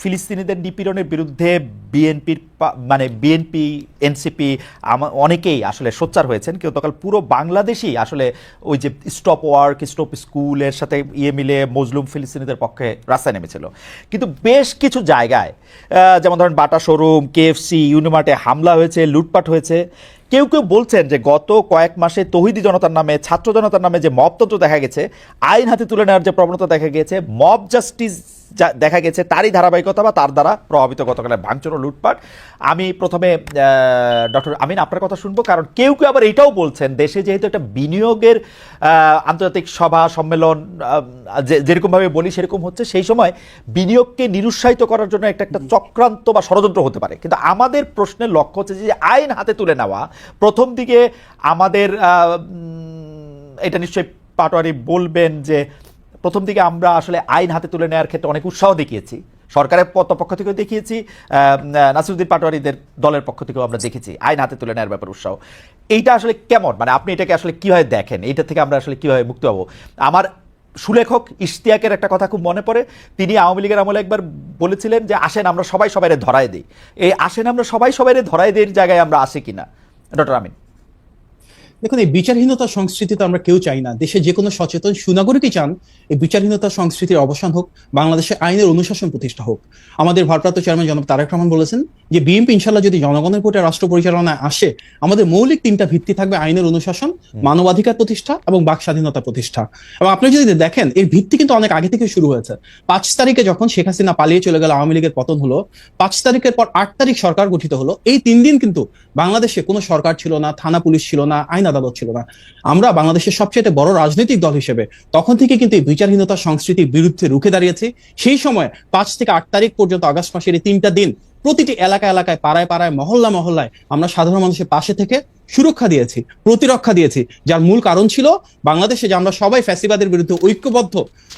ফিলিস্তিনিদের নিপীড়নের বিরুদ্ধে বিএনপির মানে বিএনপি এনসিপি অনেকেই আসলে সোচ্চার হয়েছেন, কিন্তু গতকাল পুরো বাংলাদেশই আসলে ওই যে স্টপ ওয়ার্ক স্টপ স্কুলের সাথে মিলে মজলুম ফিলিস্তিনিদের পক্ষে রাস্তায় নেমেছিল। কিন্তু বেশ কিছু জায়গায় যেমন ধরেন বাটা শোরুম, কেএফসি, ইউনিমার্টে হামলা হয়েছে, লুটপাট হয়েছে। কেউ কেউ বলছেন যে গত কয়েক মাসে তৌহিদি জনতার নামে, ছাত্র জনতার নামে যে মবতন্ত্র দেখা গেছে, আইন হাতে তুলে নেওয়ার যে প্রবণতা দেখা গেছে, মব জাস্টিস দেখা গেছে, তারই ধারাবাহিকতা বা তার দ্বারা প্রভাবিত গতকালের ভাঙচুর ও লুটপাট। আমি প্রথমে ডক্টর আমিন আপনার কথা শুনবো, কারণ কেউ কেউ আবার এটাও বলছেন দেশে যেহেতু একটা বিনিয়োগের আন্তর্জাতিক সভা সম্মেলন যেরকমভাবে বলি সেরকম হচ্ছে, সেই সময় বিনিয়োগকে নিরুৎসাহিত করার জন্য একটা চক্রান্ত বা ষড়যন্ত্র হতে পারে। কিন্তু আমাদের প্রশ্নের লক্ষ্য হচ্ছে যে আইন হাতে তুলে নেওয়া প্রথম দিকে আমাদের এটা নিশ্চয়ই পাটোয়ারি বলবেন যে প্রথম দিকে আমরা আসলে আইন হাতে তুলে নেওয়ার ক্ষেত্রে অনেক উৎসাহ দেখিয়েছি, সরকারের পক্ষ থেকেও দেখিয়েছি, নাসিরুদ্দিন পাটোয়ারিদের দলের পক্ষ থেকেও আমরা দেখেছি আইন হাতে তুলে নেওয়ার ব্যাপারে উৎসাহ। এইটা আসলে কেমন, মানে আপনি এটাকে আসলে কীভাবে দেখেন, এইটা থেকে আমরা আসলে কীভাবে মুক্তি পাবো? আমার সুলেখক ইশতিয়াকের একটা কথা খুব মনে পড়ে, তিনি আওয়ামী লীগের আমলে একবার বলেছিলেন যে আসেন আমরা সবাই সবাইরে ধরায় দিই। এই আসেন আমরা সবাই সবাইরে ধরায় দিই জায়গায় আমরা আসি কিনা, ডক্টর আমিন? দেখুন, এই বিচারহীনতা সংস্কৃতি তো আমরা কেউ চাই না। দেশে যে কোনো সচেতন সুনাগরিকই চান এই বিচারহীনতা সংস্কৃতির অবসান হোক, বাংলাদেশে আইনের অনুশাসন প্রতিষ্ঠা হোক। আমাদের ভারপ্রাপ্ত চেয়ারম্যান জনাব তারেক রহমান বলেছেন যে বিএনপি ইনশাল্লাহ যদি জনগণের ভোটে রাষ্ট্র পরিচালনায় আসে, আমাদের মৌলিক তিনটা ভিত্তি থাকবে: আইনের অনুশাসন, মানবাধিকার প্রতিষ্ঠা এবং বাক স্বাধীনতা প্রতিষ্ঠা। এবং আপনি যদি দেখেন এর ভিত্তি কিন্তু অনেক আগে থেকে শুরু হয়েছে। 5 তারিখে যখন শেখ হাসিনা পালিয়ে চলে গেল, আওয়ামী লীগের পতন হলো, 5 তারিখের পর 8 তারিখ সরকার গঠিত হলো। এই 3 দিন কিন্তু বাংলাদেশে কোনো সরকার ছিল না, থানা পুলিশ ছিল না, আইন আদালত ছিল না। আমরা বাংলাদেশের সবচেয়ে বড় রাজনৈতিক দল হিসেবে তখন থেকে কিন্তু এই বিচারহীনতা সংস্কৃতির বিরুদ্ধে রুখে দাঁড়িয়েছি। সেই সময় 5 থেকে 8 তারিখ পর্যন্ত আগস্ট মাসের এই 3টা দিন প্রতিটি এলাকায় এলাকায়, পাড়ায় পাড়ায়, মহল্লা মহল্লায় আমরা সাধারণ মানুষের পাশে থেকে সুরক্ষা দিয়েছি, প্রতিরক্ষা দিয়েছি, যার মূল কারণ ছিল বাংলাদেশে যে আমরা সবাই ফ্যাসিবাদের বিরুদ্ধে ঐক্যবদ্ধ,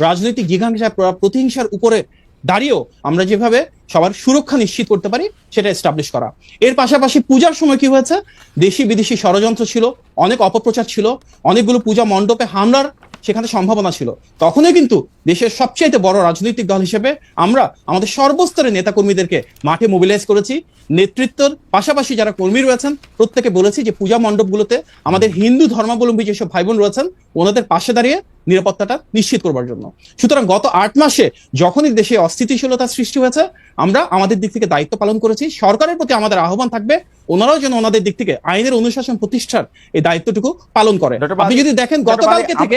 রাজনৈতিক জিঘাংসা প্রতিহিংসার উপরে দাঁড়িয়েও আমরা যেভাবে সবার সুরক্ষা নিশ্চিত করতে পারি সেটা এস্টাবলিশ করা। এর পাশাপাশি পূজার সময় কি হয়েছে, দেশি বিদেশি ষড়যন্ত্র ছিল, অনেক অপপ্রচার ছিল, অনেকগুলো পূজা মণ্ডপে হামলার সেখানে সম্ভাবনা ছিল। তখনই কিন্তু দেশের সবচেয়ে বড় রাজনৈতিক দল হিসেবে আমরা আমাদের সর্বস্তরের নেতাকর্মীদেরকে মাঠে মোবিলাইজ করেছি। নেতৃত্বের পাশাপাশি যারা কর্মী রয়েছেন প্রত্যেকে বলেছি যে পূজা মণ্ডপগুলোতে আমাদের হিন্দু ধর্মাবলম্বী যেসব ভাই বোন রয়েছেন ওনাদের পাশে দাঁড়িয়ে নিরাপত্তাটা নিশ্চিত করবার জন্য। সুতরাং গত 8 মাসে যখনই দেশে অস্থিতিশীলতার সৃষ্টি হয়েছে, আমরা আমাদের দিক থেকে দায়িত্ব পালন করেছি। সরকারের প্রতি আমাদের আহ্বান থাকবে ওনারাও যেন ওনাদের দিক থেকে আইনের অনুশাসন প্রতিষ্ঠার এই দায়িত্বটুকু পালন করে। আপনি যদি দেখেন গতকালকে থেকে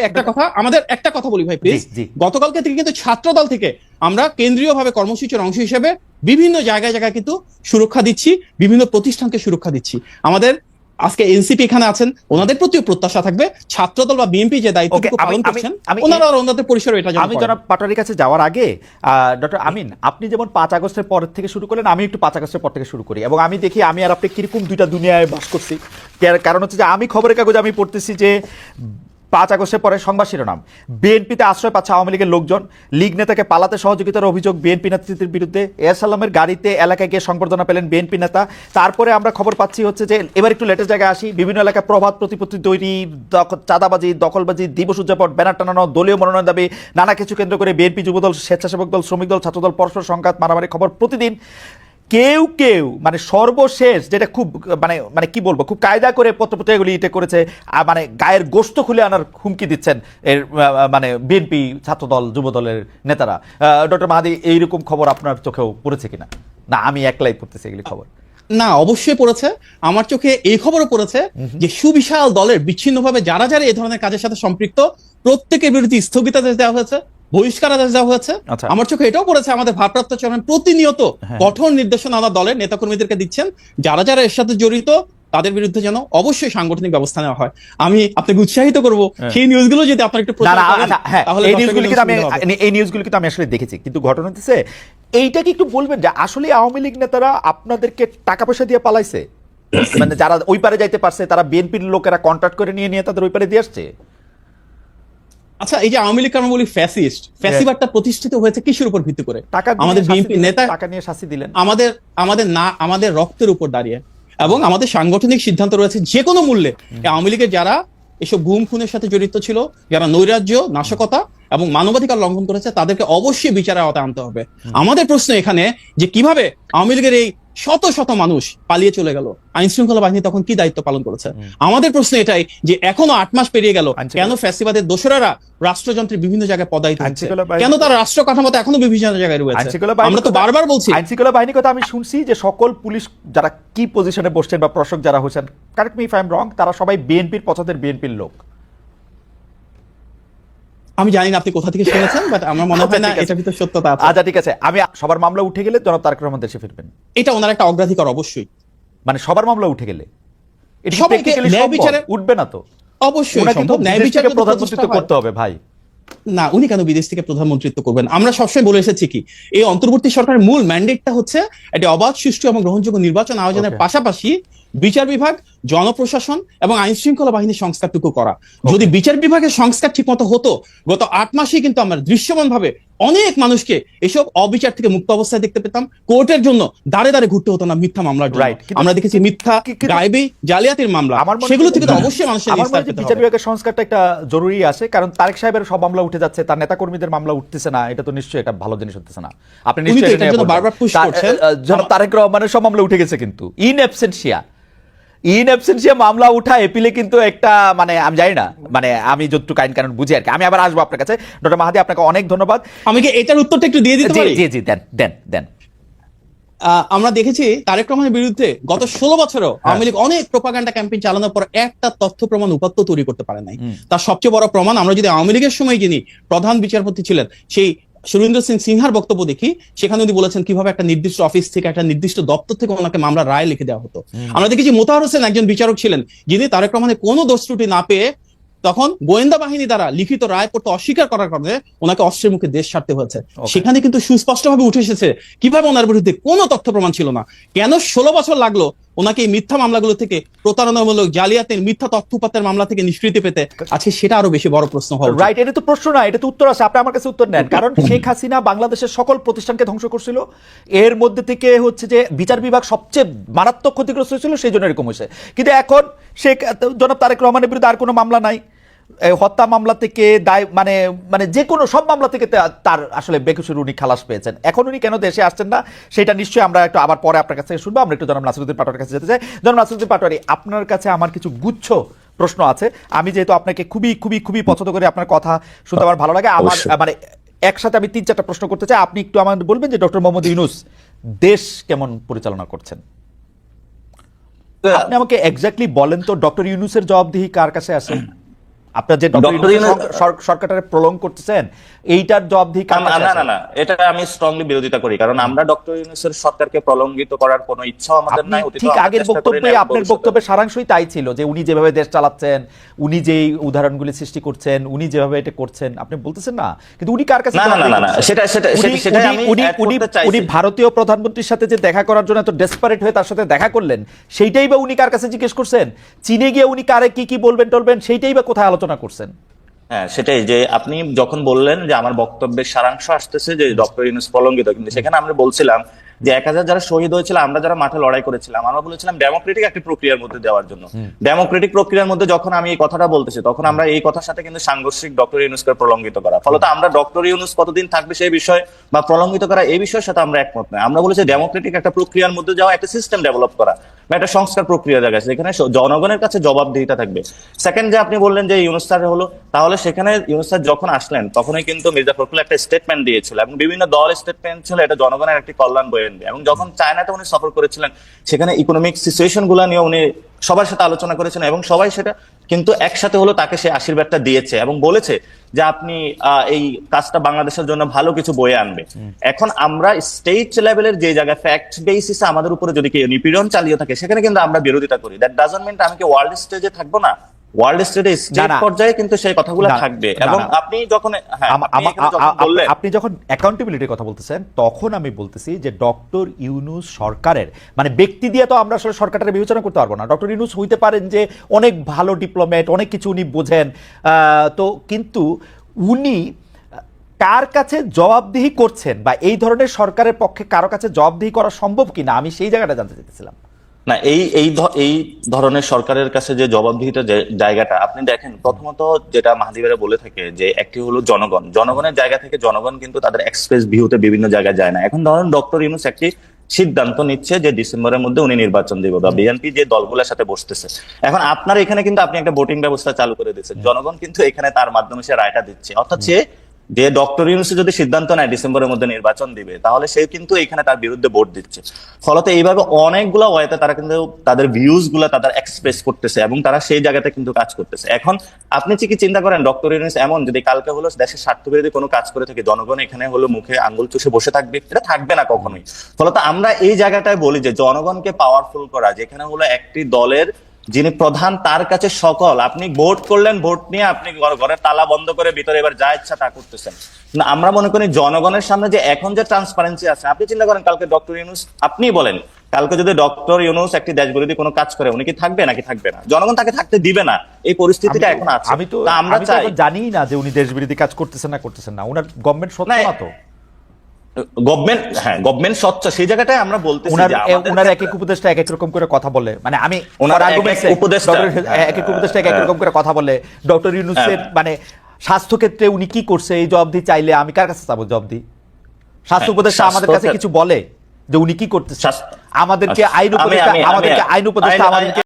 একটা কথা বলি ভাই প্লিজ, গতকালকে থেকে কিন্তু ছাত্র দল থেকে আমরা কেন্দ্রীয়ভাবে কর্মসূচির অংশ হিসেবে বিভিন্ন জায়গায় জায়গায় কিন্তু সুরক্ষা দিচ্ছি, বিভিন্ন প্রতিষ্ঠানকে সুরক্ষা দিচ্ছি। আমাদের আজকে এনসিপি এখানে আছেন, ওনাদের প্রতিও প্রত্যাশা থাকবে ছাত্রদল বা বিএনপি যে দায়িত্বটুকু পালন করছেন ওনারা ওনাদের পরিসরে এটা জানেন। আমি জনাব পাটোয়ারির কাছে যাওয়ার আগে ডক্টর আমিন, আপনি যেমন 5 আগস্টের পর থেকে শুরু করলেন, আমি একটু 5 আগস্টের পর থেকে শুরু করি, এবং আমি দেখি আমি আর আপনি কিরকম দুইটা দুনিয়ায় বাস করছি। কারণ হচ্ছে যে আমি খবরের কাগজে আমি পড়তেছি যে 5 আগস্টের পরে সংবাদ শিরোনাম, বিএনপিতে আশ্রয় পাচ্ছে আওয়ামী লীগের লোকজন, লীগ নেতাকে পালাতে সহযোগিতার অভিযোগ বিএনপি নেতৃত্বের বিরুদ্ধে, এরসালামের গাড়িতে এলাকায় গিয়ে সংবর্ধনা পেলেন বিএনপি নেতা। তারপরে আমরা খবর পাচ্ছি হচ্ছে যে এবার একটু লেটেস্ট জায়গায় আসি, বিভিন্ন এলাকায় প্রভাত প্রতিপত্তি তৈরি, চাঁদাবাজি, দখলবাজি, দিবস উদযাপন, ব্যানার টানানো, দলীয় মনোনয়ন দাবি, নানা কিছু কেন্দ্র করে বিএনপি, যুবদল, স্বেচ্ছাসেবক দল, শ্রমিক দল, ছাত্রদল পরস্পর সংঘাত, মারামারি খবর প্রতিদিন। কেউ কেউ মানে সর্বশেষ যেটা খুব মানে কি বলবো, খুব কায়দা করে পত্রপত্রিকাগুলি এটা করেছে, মানে গায়ের গোশত খুলে আনার হুমকি দিচ্ছেন এর মানে বিএনপি, ছাত্রদল, যুবদলের নেতারা। ডক্টর মাহাদি, এইরকম খবর আপনার চোখেও পড়েছে কিনা? না আমি একলাই পড়তেছি এগুলি খবর? না, অবশ্যই পড়েছে। আমার চোখে এই খবরও পড়েছে যে সুবিশাল দলের বিচ্ছিন্নভাবে যারা যারা এই ধরনের কাজের সাথে সম্পৃক্ত প্রত্যেকের বিরুদ্ধে স্থগিতাদেশ দেওয়া হয়েছে, বহিষ্কারাদেশ দেওয়া হয়েছে। আমার চোখে এটাও পড়েছে আমাদের ভারপ্রাপ্ত চেয়ারম্যান প্রতিনিয়ত কঠোর নির্দেশনা আমার দলের নেতাকর্মীদেরকে দিচ্ছেন, যারা যারা এর সাথে জড়িত তাদের বিরুদ্ধে যেন অবশ্যই সাংগঠনিক ব্যবস্থা নেওয়া হয়। আমি আপনাকে উৎসাহিত করবো সেই নিউজগুলো যদি আপনার একটু এই নিউজগুলো কিন্তু আমি আসলে দেখেছি, কিন্তু ঘটনা হচ্ছে এইটা কি একটু বলবেন যে আসলে আওয়ামী লীগ নেতারা আপনাদেরকে টাকা পয়সা দিয়ে পালাইছে? মানে যারা ওই পারে যাইতে পারছে তারা বিএনপির লোকেরা কন্ট্রাক্ট করে নিয়ে তাদের ওই পারে দিয়ে আসছে? আচ্ছা, এই যে আওয়ামী লীগ আমরা বলি ফ্যাসিবাদটা প্রতিষ্ঠিত হয়েছে কিসের উপর ভিত্তি করে? আমাদের বিএনপি নেতা টাকা নিয়ে শাস্তি দিলেন আমাদের রক্তের উপর দাঁড়িয়ে, এবং আমাদের সাংগঠনিক সিদ্ধান্ত রয়েছে যে কোনো মূল্যে আওয়ামী লীগের যারা এসব গুম খুনের সাথে জড়িত ছিল, যারা নৈরাজ্য, নাশকতা এবং মানবাধিকার লঙ্ঘন করেছে তাদেরকে অবশ্যই বিচারের আওতায় আনতে হবে। আমাদের প্রশ্ন এখানে যে কিভাবে আওয়ামী লীগের এই শত শত মানুষ পালিয়ে চলে গেল, আইন শৃঙ্খলা বাহিনী তখন কি দায়িত্ব পালন করেছে? আমাদের প্রশ্ন এটাই যে এখনো 8 মাস পেরিয়ে গেল, কেন ফ্যাসিবাদের দোসরেরা রাষ্ট্রযন্ত্রের বিভিন্ন জায়গায় পদায়িত হচ্ছে, কেন তার রাষ্ট্র কাঠামোতে এখনো বিভিন্ন জায়গায় রয়েছে? আমরা তো বারবার বলছি আইন শৃঙ্খলা বাহিনীর কথা। আমি শুনছি যে সকল পুলিশ যারা কি পজিশনে বসছেন বা প্রশাসক যারা হচ্ছেন, correct me if I am রং, তারা সবাই বিএনপির পছন্দের বিএনপির লোক। আমি জানি না আপনি কোথা থেকে শুনেছেন, বাট আমার মনে হয় না এটা ভিতর সত্যতা আছে। আচ্ছা ঠিক আছে, আমি সবার মামলা উঠে গেলে জনাব তারেক রহমান দেশে ফিরবেন, এটা ওনার একটা অগ্রাধিকার অবশ্যই। মানে সবার মামলা উঠে গেলে এটা কি সবাইকে practically ন্যায় সম্ভব? বিচারে- উঠবে না তো? অবশ্যই ওনাকে তো সম্ভব। ন্যায় বিদেশ বিচার থেকে যদি প্রধানমন্ত্রিত্ব প্রতিষ্ঠা হয়- করতে হবে ভাই। না, উনি কেন বিদেশ থেকে প্রধানমন্ত্রিত্ব করবেন? আমরা সবসময় বলে এসেছি কি, এই অন্তর্বর্তী সরকারের মূল ম্যান্ডেটটা হচ্ছে একটি অবাধ, সুষ্ঠু এবং গ্রহণযোগ্য নির্বাচন আয়োজনের Okay. পাশাপাশি বিচার বিভাগ, জনপ্রশাসন এবং আইন শৃঙ্খলা বাহিনীর সংস্কারটুকু করা। যদি বিচার বিভাগের সংস্কার ঠিক মতো হতো, গত 8 মাসেই কিন্তু আমরা দৃশ্যমান ভাবে অনেক মানুষকে এসব অবিচার থেকে মুক্ত অবস্থায় দেখতে পেতাম। কোর্টের জন্য দাঁড়ে দাঁড়ে ঘুরতে হতো না মিথ্যা মামলার জন্য। Right. কিন্তু- আমরা দেখেছি মিথ্যা কিন্তু- গায়েবী জালিয়াতির মামলা, আমার মনে সেগুলো হয়- থেকে তো অবশ্যই মানুষের আমার মনে নিস্তার হয় যে পেতে বিচার হবে। বিভাগের সংস্কারটা একটা জরুরি আছে, কারণ তারেক সাহেবের সব মামলা উঠে যাচ্ছে, তার নেতা কর্মীদের মামলা উঠতেছে না, এটা তো নিশ্চয়ই এটা ভালো জিনিস হচ্ছে না। আপনি উনি তো নিশ্চয়ই এটার জন্য বারবার push করছেন। জনাব তারেক রহমানের সব মামলা উঠে গেছে, কিন্তু ইন অ্যাবসেন্সিয়া মামলা উঠা এপিলে কিন্তু একটা, মানে আমি জানি না, মানে আমি যতটুকু আইন কানুন বুঝি আর কি। আমি আবার আসবো আপনার কাছে। ডক্টর মাহাদি, আপনাকে অনেক ধন্যবাদ। আমি কি এটার উত্তরটা একটু দিয়ে দিতে জি পারি? জি জি, দেন দেন দেন। আমরা দেখেছি তারেক রহমানের বিরুদ্ধে গত 16 বছরও আওয়ামী লীগ অনেক প্রোপাগান্ডা ক্যাম্পেইন চালানোর পর একটা তথ্য প্রমাণ উপাত্ত তৈরি করতে পারে নাই। তার সবচেয়ে বড় প্রমাণ, আমরা যদি আওয়ামী লীগের সময় যিনি প্রধান বিচারপতি ছিলেন সেই সুরেন্দ্র সিং সিনহার বক্তব্য দেখি, সেখানে উনি বলেছেন কিভাবে একটা নির্দিষ্ট অফিস থেকে, একটা নির্দিষ্ট দপ্তর থেকে ওনাকে মামলা রায় লিখে দেওয়া হতো। আমরা দেখেছি মোতাহার হোসেন একজন বিচারক ছিলেন যিনি তারেক রহমানের কোনো দোষ ত্রুটি না পেয়ে তখন গোয়েন্দা বাহিনী দ্বারা লিখিত রায় পড়তে অস্বীকার করার কারণে ওনাকে অস্ত্রের মুখে দেশ ছাড়তে হয়েছে। সেখানে কিন্তু সুস্পষ্টভাবে উঠে এসেছে কিভাবে ওনার বিরুদ্ধে কোনো তথ্য প্রমাণ ছিল না। কেন 16 বছর লাগলো ওনাকে এই মিথ্যা মামলাগুলো থেকে, প্রতারণামূলক জালিয়াতের মিথ্যা তথ্য উপাত্তের মামলা থেকে নিষ্কৃতি পেতে? আজকে সেটা আরো বেশি বড় প্রশ্ন হওয়া উচিত। রাইট, এটা তো প্রশ্ন না, এটা তো উত্তর আছে। আপনি আমার কাছে উত্তর নেন। কারণ শেখ হাসিনা বাংলাদেশের সকল প্রতিষ্ঠানকে ধ্বংস করছিল, এর মধ্যে থেকে হচ্ছে যে বিচার বিভাগ সবচেয়ে মারাত্মক ক্ষতিগ্রস্ত হয়েছিল, সেই জন্য এরকম হয়েছে। কিন্তু এখন শেখ জনাব তারেক রহমানের বিরুদ্ধে আর কোনো মামলা নাই, হত্যা মামলা থেকে দায়, মানে মানে যে কোনো সব মামলা থেকে তার আসলে বেকসুর উনি খালাস পেয়েছেন। এখন উনি কেন দেশে আসছেন না, সেটা নিশ্চয়ই আমরা একটু আবার পরে আপনার কাছ থেকে শুনবো। আমরা একটু জনাব নাসিরউদ্দিন পাটোয়ারির কাছে যেতে চাই। জনাব নাসিরউদ্দিন পাটোয়ারি, আপনার কাছে আমার কিছু গুচ্ছ প্রশ্ন আছে। আমি যেহেতু আপনাকে খুবই খুবই খুবই পছন্দ করি, আপনার কথা শুনতে আমার ভালো লাগে। আমার মানে একসাথে আমি 3-4টা প্রশ্ন করতে চাই। আপনি একটু আমাদের বলবেন যে ডক্টর মোহাম্মদ ইউনূস দেশ কেমন পরিচালনা করছেন? আপনি আমাকে এক্স্যাক্টলি বলেন তো, ডক্টর ইউনূসের জবাবদিহি কার কাছে আছে? আপনার যে ডক্টর ইউনূস সরকারটারে প্রলং করতেছেন, এইটার জবাবদিহি কার কাছে আছে? না, এটা আমি স্ট্রংলি বিরোধিতা করি, কারণ আমরা ডক্টর ইউনূসের সরকারকে প্রলঙ্গিত করার কোনো ইচ্ছাও আমাদের নাই। ঠিক আগের বক্তব্যে আপনার বক্তব্যের সারাংশই তাই ছিল যে উনি যেভাবে দেশ চালাচ্ছেন, উনি যেই উদাহরণগুলি সৃষ্টি করছেন, উনি যেভাবে এটা করছেন, আপনি বলতেছেন না। কিন্তু উনি কার কাছে? না, সেটা আমি উনি ভারতীয় প্রধানমন্ত্রীর সাথে যে দেখা করার জন্য এত ডেসপারেট হয়ে তার সাথে দেখা করলেন, সেইটাই বা উনি কার কাছে জিজ্ঞেস করছেন? চীনে গিয়ে উনি কারে কি কি বলবেন টলবেন, সেইটাই বা কোথায় আলোচনা করছেন? হ্যাঁ, সেটাই যে আপনি যখন বললেন যে আমার বক্তব্যের সারাংশ আসতেছে যে ডক্টর ইউনূস প্রলঙ্গিত, কিন্তু সেখানে আমরা বলছিলাম যে 1000 যারা শহীদ হয়েছিল, আমরা যারা মাঠে লড়াই করেছিলাম, আমরা বলেছিলাম ডেমোক্রেটিক একটি প্রক্রিয়ার মধ্যে দেওয়ার জন্য। ডেমোক্রেটিক প্রক্রিয়ার মধ্যে যখন আমি এই কথাটা বলতেছি, তখন আমরা এই কথার সাথে কিন্তু সাংঘর্ষিক ডক্টর ইউনূসকে প্রলঙ্গিত করা। ফলত আমরা ডক্টর ইউনূস কতদিন থাকবে সেই বিষয় বা প্রলঙ্গিত করা এই বিষয়ের সাথে আমরা একমত নয়। আমরা বলেছি ডেমোক্রেটিক একটা প্রক্রিয়ার মধ্যে যাওয়া, একটা সিস্টেম ডেভেলপ করা বা একটা সংস্কার প্রক্রিয়া জায়গা, যেখানে জনগণের কাছে জবাবদিহিতা থাকবে। সেকেন্ড, যে আপনি বললেন যে ইউনূস স্যার হলো, তাহলে সেখানে ইউনূস স্যার যখন আসলেন তখনই কিন্তু মির্জা ফখরুল একটা স্টেটমেন্ট দিয়েছিল এবং বিভিন্ন দল স্টেটমেন্ট ছিল এটা জনগণের একটি কল্যাণ বয়ে আনবে। এবং যখন চায়নাতে উনি সফর করেছিলেন, সেখানে ইকোনমিক সিচুয়েশন গুলা নিয়ে উনি সবার সাথে আলোচনা করেছেন এবং সবাই সেটা কিন্তু একসাথে হলো তাকে সে আশীর্বাদটা দিয়েছে এবং বলেছে যে আপনি এই কাজটা বাংলাদেশের জন্য ভালো কিছু বয়ে আনবে। এখন আমরা স্টেট লেভেলের যে জায়গায় ফ্যাক্ট বেসিসে আমাদের উপরে যদি কেউ নিপীড়ন চালিয়ে থাকে, সেখানে কিন্তু আমরা বিরোধিতা করি। দ্যাট ডাজন্ট মিন আমি কি ওয়ার্ল্ড স্টেজে থাকবো না, ওয়ার্ল্ড স্টেজে স্টেট পর্যায়ে কিন্তু সেই কথাগুলো থাকবে। এবং আপনি যখন আপনি যখন অ্যাকাউন্টেবিলিটির কথা বলতেছেন, তখন আমি বলতেছি যে ডক্টর ইউনূস সরকারের, মানে ব্যক্তি দিয়ে তো আমরা আসলে সরকারটা বিবেচনা করতে পারবো না। ডক্টর ইউনূস হইতে পারেন যে অনেক ভালো ডিপ্লোম্যাট, অনেক কিছু উনি বোঝেন, তো কিন্তু উনি কার কাছে জবাবদিহি করছেন বা এই ধরনের সরকারের পক্ষে কারো কাছে জবাবদিহি করা সম্ভব কিনা, আমি সেই জায়গাটা জানতে চাইতেছিলাম। না, এই ধরনের সরকারের কাছে যে জবাবদিহিতার জায়গাটা আপনি দেখেন, প্রথমত যেটা মাহাদি ভাইরা বলে থাকে যে একটি হলো জনগণের জায়গা থেকে জনগণ কিন্তু তাদের এক্সপ্রেস ভিউতে বিভিন্ন জায়গায় যায় না। এখন ধরেন ডক্টর ইউনূস একটি সিদ্ধান্ত নিচ্ছে যে ডিসেম্বরের মধ্যে উনি নির্বাচন দিবে, বা বিএনপি যে দলগুলোর সাথে বসতেছে, এখন আপনার এখানে কিন্তু আপনি একটা ভোটিং ব্যবস্থা চালু করে দিচ্ছেন, জনগণ কিন্তু এখানে তার মাধ্যমে সে রায়টা দিচ্ছে, অর্থাৎ সে যে ডক্টর ইউনূস যদি সিদ্ধান্ত নেয় ডিসেম্বরের মধ্যে নির্বাচন দিবে, তাহলে সে কিন্তু এখানে তার বিরুদ্ধে ভোট দিচ্ছে। ফলত এইভাবে অনেকগুলো ওয়েতে তারা কিন্তু তাদের ভিউজ গুলা তাদের এক্সপ্রেস করতেছে এবং তারা সেই জায়গাতে কিন্তু কাজ করতেছে। এখন আপনি কি চিন্তা করেন ডক্টর ইউনূস এমন যদি কালকে হলো দেশের স্বার্থ বিরোধী কোনো কাজ করে থাকে, জনগণ এখানে হলো মুখে আঙ্গুল চুষে বসে থাকবে? এটা থাকবে না কখনোই। ফলত আমরা এই জায়গাটায় বলি যে জনগণকে পাওয়ারফুল করা, যেখানে হলো একটি দলের যিনি প্রধান তার কাছে সকল, আপনি ভোট করলেন, ভোট নিয়ে আপনি ঘরের তালা বন্ধ করে ভিতরে এবার যা ইচ্ছা তা করতেছেন না। আমরা মনে করি জনগণের সামনে যে এখন যে ট্রান্সপারেন্সি আছে, আপনি চিন্তা করেন কালকে ডক্টর ইউনূস, আপনি বলেন কালকে যদি ডক্টর ইউনূস একটি দেশ বিরোধী কোনো কাজ করে, উনি কি থাকবে নাকি থাকবে না? জনগণ তাকে থাকতে দিবে না, এই পরিস্থিতিটা এখন আছে। আমি তো আমরা চাই, জানি না যে উনি দেশ বিরোধী কাজ করতেছেন না, উনার গভর্নমেন্ট সত্য না তো, গভর্নমেন্ট স্বচ্ছ, সেই জায়গাটায় আমরা বলতেছি যে উনার এক এক উপদেষ্টা এক এক রকম করে কথা বলে, মানে আমি ওনার এক এক উপদেষ্টা এক এক রকম করে কথা বলে। ডক্টর ইউনূসের মানে স্বাস্থ্য ক্ষেত্রে উনি কি করছে এই জবাবদি চাইলে আমি কার কাছে চাবো জবাবদি? স্বাস্থ্য উপদেষ্টা আমাদের কাছে কিছু বলে যে উনি কি করতেছে? আমাদেরকে আইন উপদেষ্টা আমাদেরকে